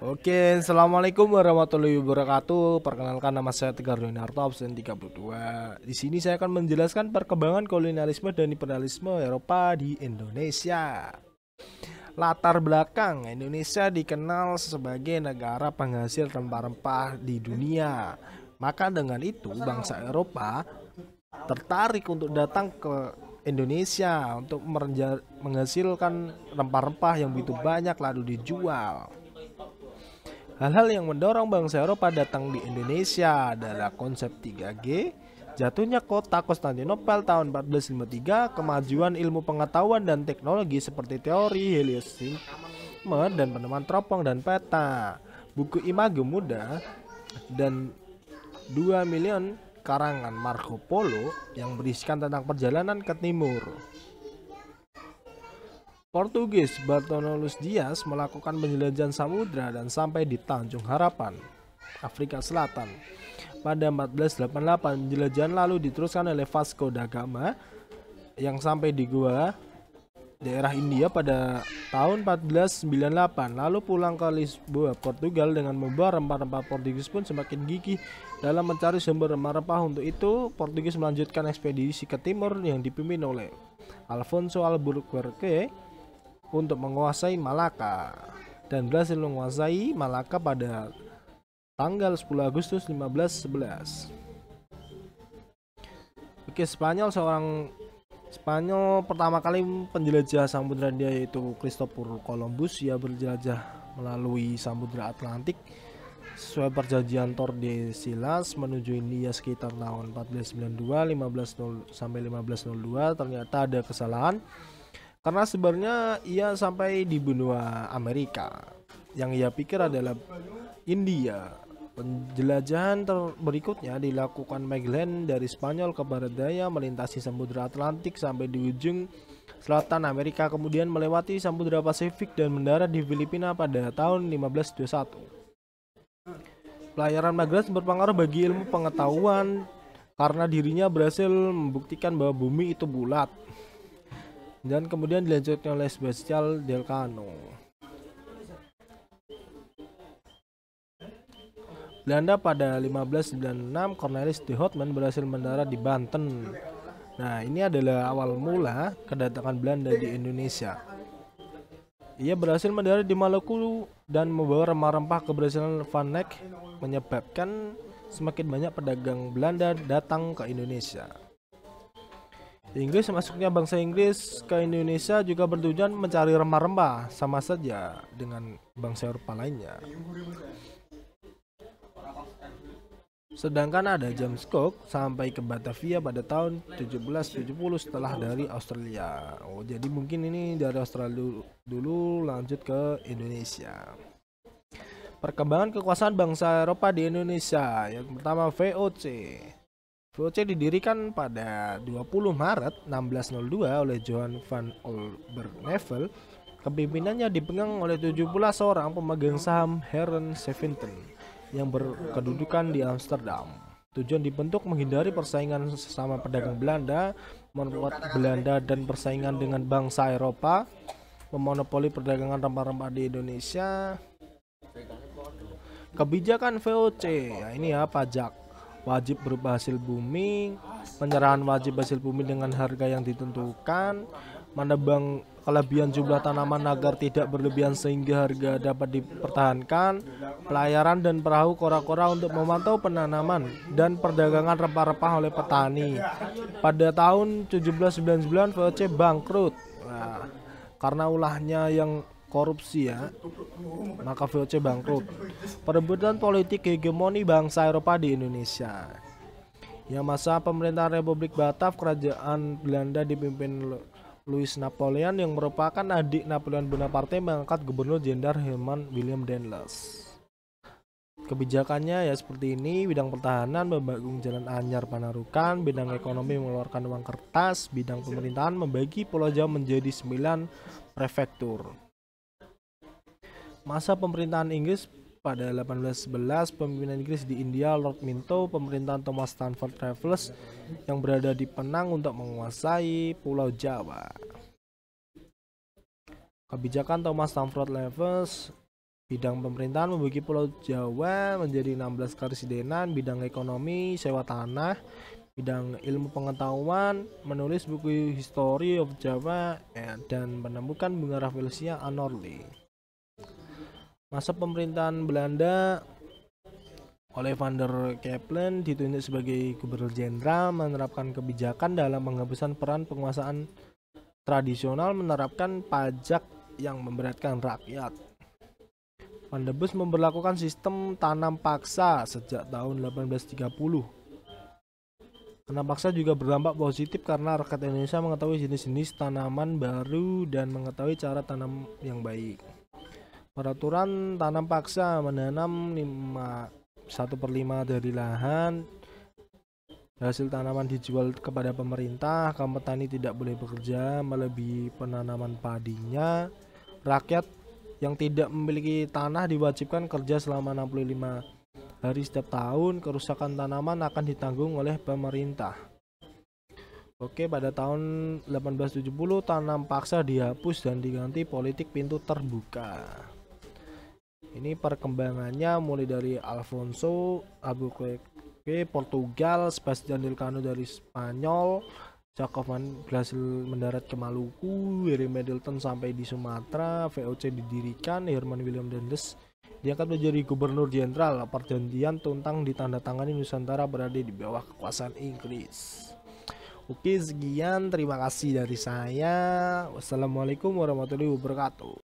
Oke, assalamualaikum warahmatullahi wabarakatuh. Perkenalkan, nama saya Tegar Leonardo, absen 32. Di sini saya akan menjelaskan perkembangan kolonialisme dan imperialisme Eropa di Indonesia. Latar belakang: Indonesia dikenal sebagai negara penghasil rempah-rempah di dunia. Maka dengan itu, bangsa Eropa tertarik untuk datang ke Indonesia untuk menghasilkan rempah-rempah yang begitu banyak lalu dijual. Hal-hal yang mendorong bangsa Eropa datang di Indonesia adalah konsep 3G, jatuhnya kota Konstantinopel tahun 1453, kemajuan ilmu pengetahuan dan teknologi seperti teori heliosisme dan penemuan teropong dan peta, buku Imago Muda, dan 2 milion karangan Marco Polo yang berisikan tentang perjalanan ke timur. Portugis Bartolomeu Dias melakukan penjelajahan samudra dan sampai di Tanjung Harapan, Afrika Selatan. Pada 1488, penjelajahan lalu diteruskan oleh Vasco da Gama yang sampai di Goa, daerah India pada tahun 1498, lalu pulang ke Lisboa, Portugal dengan membawa rempah-rempah. Portugis pun semakin gigih dalam mencari sumber rempah-rempah. Untuk itu, Portugis melanjutkan ekspedisi ke timur yang dipimpin oleh Alfonso Albuquerque untuk menguasai Malaka, dan berhasil menguasai Malaka pada tanggal 10 Agustus 1511. Oke, Spanyol pertama kali penjelajah samudra dia yaitu Christopher Columbus. Ia berjelajah melalui samudra Atlantik sesuai perjanjian Tordesillas menuju India sekitar tahun 1492 sampai 1502. Ternyata ada kesalahan karena sebenarnya ia sampai di benua Amerika yang ia pikir adalah India. Penjelajahan berikutnya dilakukan Magellan dari Spanyol ke barat daya, melintasi samudra Atlantik sampai di ujung selatan Amerika, kemudian melewati samudra Pasifik dan mendarat di Filipina pada tahun 1521. Pelayaran Magellan berpengaruh bagi ilmu pengetahuan karena dirinya berhasil membuktikan bahwa bumi itu bulat, dan kemudian dilanjutkan oleh Sebastian Elcano. Belanda pada 1596, Cornelis de Houtman berhasil mendarat di Banten. Nah, ini adalah awal mula kedatangan Belanda di Indonesia. Ia berhasil mendarat di Maluku dan membawa rempah-rempah. Keberhasilan Van Eyck menyebabkan semakin banyak pedagang Belanda datang ke Indonesia. Inggris, masuknya bangsa Inggris ke Indonesia juga bertujuan mencari rempah-rempah, sama saja dengan bangsa Eropa lainnya. Sedangkan ada James Cook sampai ke Batavia pada tahun 1770 setelah dari Australia. Jadi mungkin ini dari Australia dulu lanjut ke Indonesia. Perkembangan kekuasaan bangsa Eropa di Indonesia. Yang pertama, VOC. VOC didirikan pada 20 Maret 1602 oleh Johan van Oldenbarneveldt. Kepimpinannya dipegang oleh 17 orang pemegang saham Heren Seventeen yang berkedudukan di Amsterdam. Tujuan dibentuk menghindari persaingan sesama pedagang Belanda, membuat Belanda dan persaingan dengan bangsa Eropa, memonopoli perdagangan rempah-rempah di Indonesia. Kebijakan VOC, ini ya, pajak wajib berupa hasil bumi, penyerahan wajib hasil bumi dengan harga yang ditentukan, menebang kelebihan jumlah tanaman agar tidak berlebihan sehingga harga dapat dipertahankan, pelayaran dan perahu kora-kora untuk memantau penanaman dan perdagangan rempah-rempah oleh petani. Pada tahun 1799 VOC bangkrut. Nah, karena ulahnya yang korupsi ya, maka VOC bangkrut. Perebutan politik hegemoni bangsa Eropa di Indonesia. Yang masa pemerintahan Republik Batav, kerajaan Belanda dipimpin Louis Napoleon yang merupakan adik Napoleon Bonaparte mengangkat Gubernur Jenderal Herman William Daniels. Kebijakannya ya seperti ini: bidang pertahanan membangun jalan anyar Panarukan, bidang ekonomi mengeluarkan uang kertas, bidang pemerintahan membagi Pulau Jawa menjadi 9 prefektur. Masa pemerintahan Inggris pada 1811, pemimpinan Inggris di India Lord Minto, pemerintahan Thomas Stamford Raffles yang berada di Penang untuk menguasai Pulau Jawa. Kebijakan Thomas Stamford Raffles Bidang pemerintahan membagi Pulau Jawa menjadi 16 karesidenan. Bidang ekonomi sewa tanah. Bidang ilmu pengetahuan menulis buku History of Java dan menemukan bunga Rafflesia anorle. Masa pemerintahan Belanda oleh Van der Kepelen ditunjuk sebagai gubernur jenderal, menerapkan kebijakan dalam penghapusan peran penguasaan tradisional, menerapkan pajak yang memberatkan rakyat. Van der Bus memberlakukan sistem tanam paksa sejak tahun 1830. Tanam paksa juga berdampak positif karena rakyat Indonesia mengetahui jenis-jenis tanaman baru dan mengetahui cara tanam yang baik. Peraturan tanam paksa menanam 1/5 dari lahan. Hasil tanaman dijual kepada pemerintah. Kaum petani tidak boleh bekerja melebihi penanaman padinya. Rakyat yang tidak memiliki tanah diwajibkan kerja selama 65 hari setiap tahun. Kerusakan tanaman akan ditanggung oleh pemerintah. Oke, pada tahun 1870 tanam paksa dihapus dan diganti politik pintu terbuka. Ini perkembangannya mulai dari Alfonso Albuquerque Portugal, Sebastian Elcano dari Spanyol, Cakovan berhasil mendarat ke Maluku, Harry Middleton sampai di Sumatera, VOC didirikan, Herman William Dendes diangkat menjadi gubernur jenderal. Perjanjian Tuntang ditandatangani, Nusantara berada di bawah kekuasaan Inggris. Oke, sekian, terima kasih dari saya. Wassalamualaikum warahmatullahi wabarakatuh.